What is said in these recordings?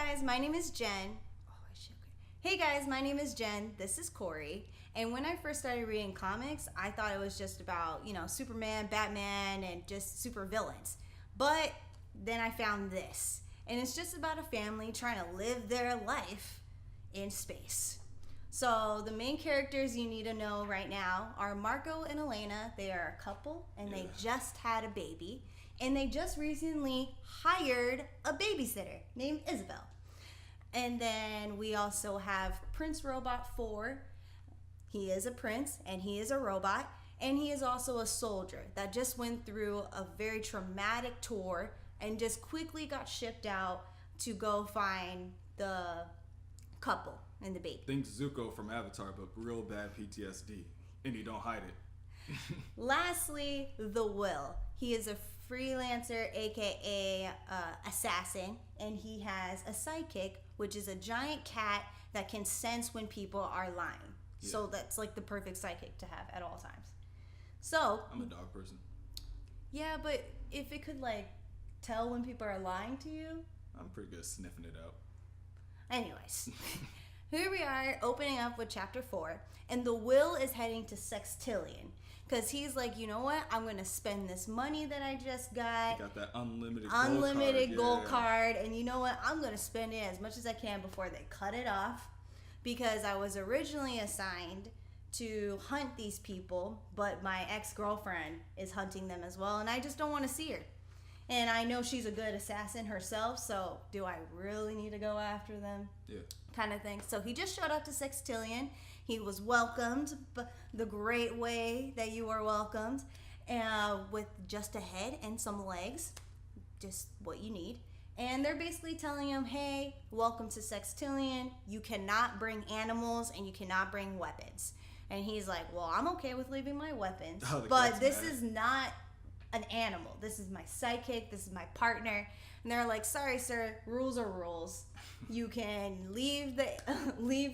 guys, my name is Jen. Hey guys, my name is Jen. This is Corey. And when I first started reading comics, I thought it was just about, Superman, Batman, and just super villains. But then I found this. And it's just about a family trying to live their life in space. So the main characters you need to know right now are Marco and Elena. They are a couple and they just had a baby. And they just recently hired a babysitter named Isabel. And then we also have Prince Robot 4. He is a prince and he is a robot. And he is also a soldier that just went through a very traumatic tour and just quickly got shipped out to go find the couple and the baby. Think Zuko from Avatar, but real bad PTSD. And he don't hide it. Lastly, the Will. He is a freelancer, aka assassin, and he has a sidekick, which is a giant cat that can sense when people are lying. Yeah. So that's like the perfect sidekick to have at all times. So I'm a dog person. Yeah, but if it could tell when people are lying to you, I'm pretty good at sniffing it out. Anyways, here we are opening up with chapter 4, and the Will is heading to Sextillion. Because he's like, you know what? I'm going to spend this money that I just got. You got that unlimited gold card. And you know what? I'm going to spend it as much as I can before they cut it off. Because I was originally assigned to hunt these people. But my ex-girlfriend is hunting them as well. And I just don't want to see her. And I know she's a good assassin herself. So do I really need to go after them? Yeah. Kind of thing. So he just showed up to Sextillion. He was welcomed the great way that you were welcomed, with just a head and some legs, just what you need. And they're basically telling him, hey, welcome to Sextillion. You cannot bring animals and you cannot bring weapons. And he's like, well, I'm okay with leaving my weapons, but this is not an animal. This is my sidekick. This is my partner. And they're like, sorry, sir, rules are rules. You can leave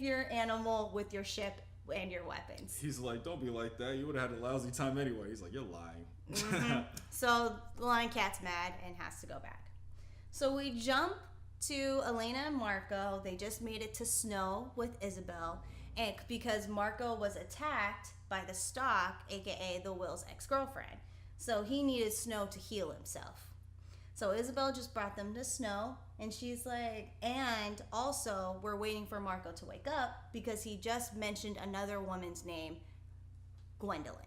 your animal with your ship and your weapons. He's like, don't be like that. You would have had a lousy time anyway. He's like, you're lying. Mm-hmm. So the lion cat's mad and has to go back. So we jump to Elena and Marco. They just made it to Snow with Isabel. And because Marco was attacked by the Stalk, aka the Will's ex-girlfriend. So he needed Snow to heal himself. So Isabel just brought them to Snow, and she's like, and also we're waiting for Marco to wake up because he just mentioned another woman's name, Gwendolyn,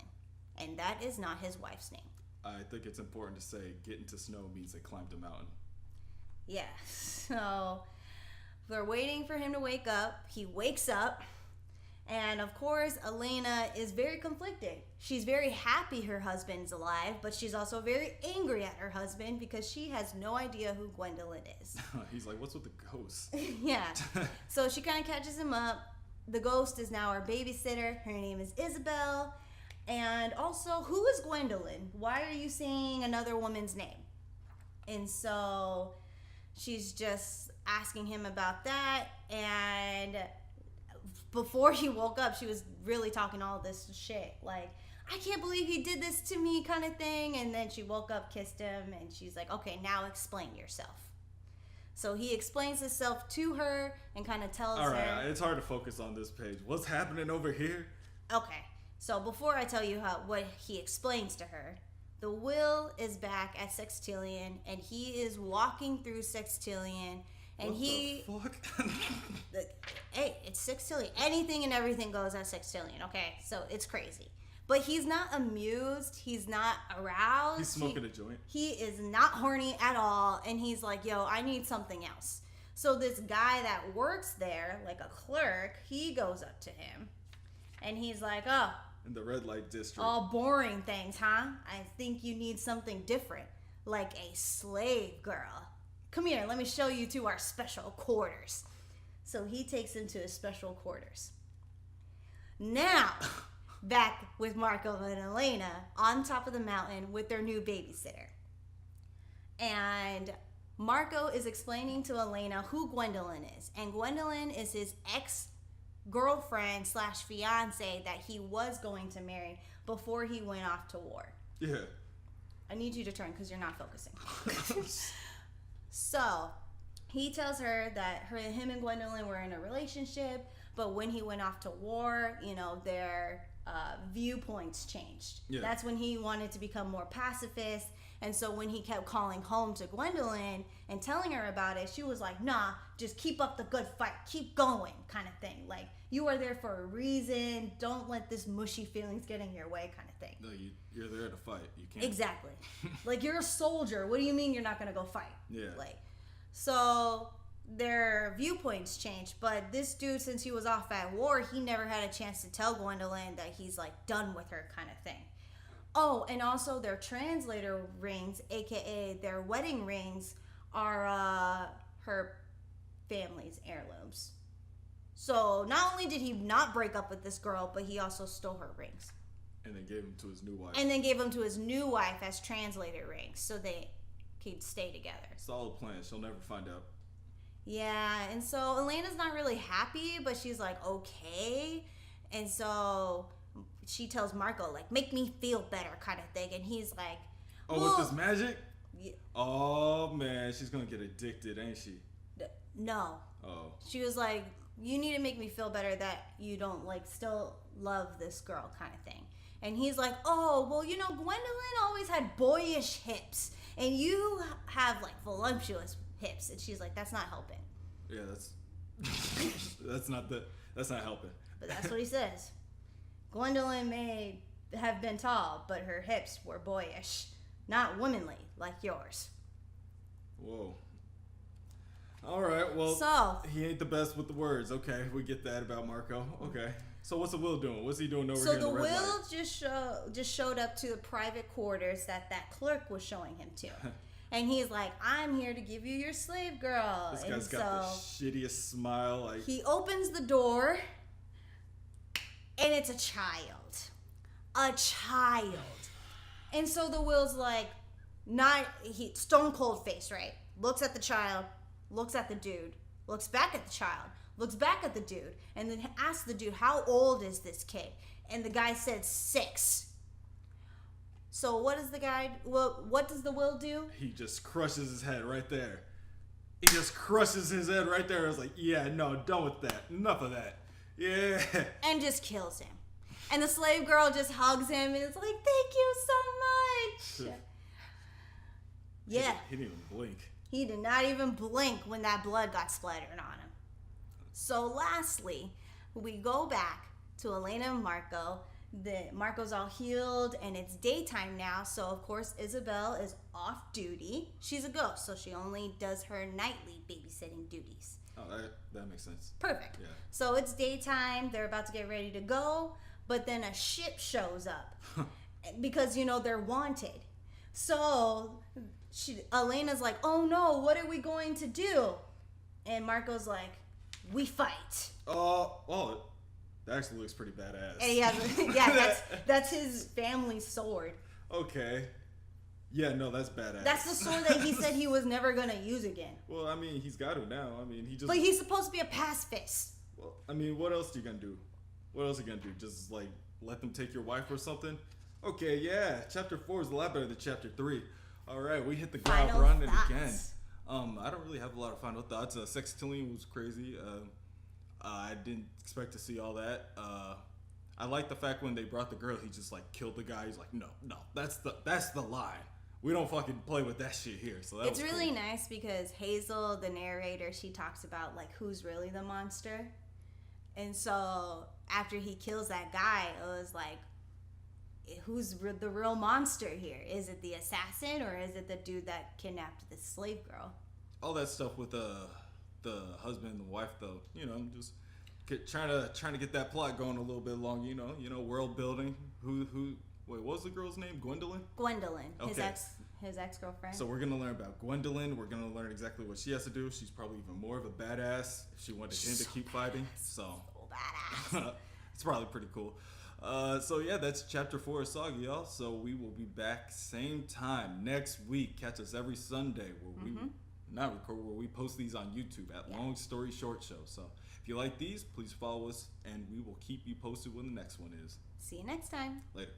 and that is not his wife's name. I think it's important to say getting to Snow means they climbed a mountain. Yeah, so they're waiting for him to wake up. He wakes up. And of course, Elena is very conflicted. She's very happy her husband's alive, but she's also very angry at her husband because she has no idea who Gwendolyn is. He's like, what's with the ghost? Yeah. So she kind of catches him up. The ghost is now our babysitter. Her name is Isabel. And also, who is Gwendolyn? Why are you saying another woman's name? And so she's just asking him about that. And before he woke up, she was really talking all this shit. Like, I can't believe he did this to me kind of thing. And then she woke up, kissed him, and she's like, okay, now explain yourself. So he explains himself to her and kind of tells her. All right, it's hard to focus on this page. What's happening over here? Okay, so before I tell you what he explains to her, the Will is back at Sextillion, and he is walking through Sextillion. And what the fuck? Hey, it's Sextillion. Anything and everything goes at Sextillion, okay? So it's crazy. But he's not amused. He's not aroused. He's smoking a joint. He is not horny at all. And he's like, yo, I need something else. So this guy that works there, like a clerk, he goes up to him. And he's like, oh. In the red light district. All boring things, huh? I think you need something different. Like a slave girl. Come here, let me show you to our special quarters. So he takes him to his special quarters. Now, back with Marco and Elena on top of the mountain with their new babysitter. And Marco is explaining to Elena who Gwendolyn is. And Gwendolyn is his ex-girlfriend / fiance that he was going to marry before he went off to war. Yeah. I need you to turn because you're not focusing. So he tells her that him and Gwendolyn were in a relationship, but when he went off to war, their viewpoints changed. Yeah. That's when he wanted to become more pacifist. And so when he kept calling home to Gwendolyn and telling her about it, she was like, nah, just keep up the good fight. Keep going, kind of thing. Like, you are there for a reason. Don't let this mushy feelings get in your way, kind of thing. No, you're there to fight. You can't. Exactly. Like, you're a soldier. What do you mean you're not going to go fight? Yeah. Like, so their viewpoints changed. But this dude, since he was off at war, he never had a chance to tell Gwendolyn that he's, like, done with her, kind of thing. Oh, and also their translator rings, aka their wedding rings, are her family's heirlooms. So not only did he not break up with this girl, but he also stole her rings. And then gave them to his new wife. And then gave them to his new wife as translator rings, so they could stay together. Solid plan. She'll never find out. Yeah, and so Elena's not really happy, but she's like, okay. And so she tells Marco, like, make me feel better, kind of thing. And he's like, with this magic? Yeah. Oh, man. She's going to get addicted, ain't she? No. Oh. She was like, you need to make me feel better that you don't, like, still love this girl, kind of thing. And he's like, oh, well, Gwendolyn always had boyish hips. And you have, like, voluptuous hips. And she's like, that's not helping. Yeah, that's not helping. But that's what he says. Gwendolyn may have been tall, but her hips were boyish, not womanly like yours. Whoa. All right, well, so he ain't the best with the words. Okay, we get that about Marco. Okay. So what's the Will doing? What's he doing over here in the red light? So the Will just showed up to the private quarters that clerk was showing him to. And he's like, I'm here to give you your slave girl. This guy's got the shittiest smile. Like, he opens the door, and it's a child. A child. And so the Will's like, stone cold face, right? Looks at the child, looks at the dude, looks back at the child, looks back at the dude, and then asks the dude, how old is this kid? And the guy said 6. So what does the Will do? He just crushes his head right there. He just crushes his head right there. I was like, yeah, no, done with that. Enough of that. Yeah. And just kills him. And the slave girl just hugs him and is like, thank you so much. Yeah. He didn't even blink. He did not even blink when that blood got splattered on him. So lastly, we go back to Elena and Marco. Marco's all healed and it's daytime now. So of course Isabel is off duty. She's a ghost, so she only does her nightly babysitting duties. Oh, that makes sense. Perfect. Yeah. So it's daytime. They're about to get ready to go. But then a ship shows up because, they're wanted. So Elena's like, oh no, what are we going to do? And Marco's like, we fight. Oh, that actually looks pretty badass. And he has, that's his family sword. Okay. Yeah, no, that's badass. That's the sword that he said he was never going to use again. Well, I mean, he's got it now. I mean, But he's supposed to be a pacifist. Well, I mean, what else are you going to do? What else are you going to do? Just, like, let them take your wife or something? Okay, yeah. Chapter 4 is a lot better than Chapter 3. All right, we hit the ground running again. I don't really have a lot of final thoughts. Sextillion was crazy. I didn't expect to see all that. I like the fact when they brought the girl, he just, like, killed the guy. He's like, no, that's the line. We don't fucking play with that shit here. So it's really nice because Hazel, the narrator, she talks about, like, who's really the monster. And so after he kills that guy, it was like, who's the real monster here? Is it the assassin or is it the dude that kidnapped the slave girl? All that stuff with the husband and the wife, though, just trying to get that plot going a little bit longer. World building. Wait, what was the girl's name? Gwendolyn. Okay. His ex-girlfriend. So we're gonna learn about Gwendolyn. We're gonna learn exactly what she has to do. She's probably even more of a badass if she wanted him to keep fighting. So badass. It's probably pretty cool. So yeah, that's Chapter 4 of Saga, y'all. So we will be back same time next week. Catch us every Sunday where we post these on YouTube at Long Story Short Show. So if you like these, please follow us and we will keep you posted when the next one is. See you next time. Later.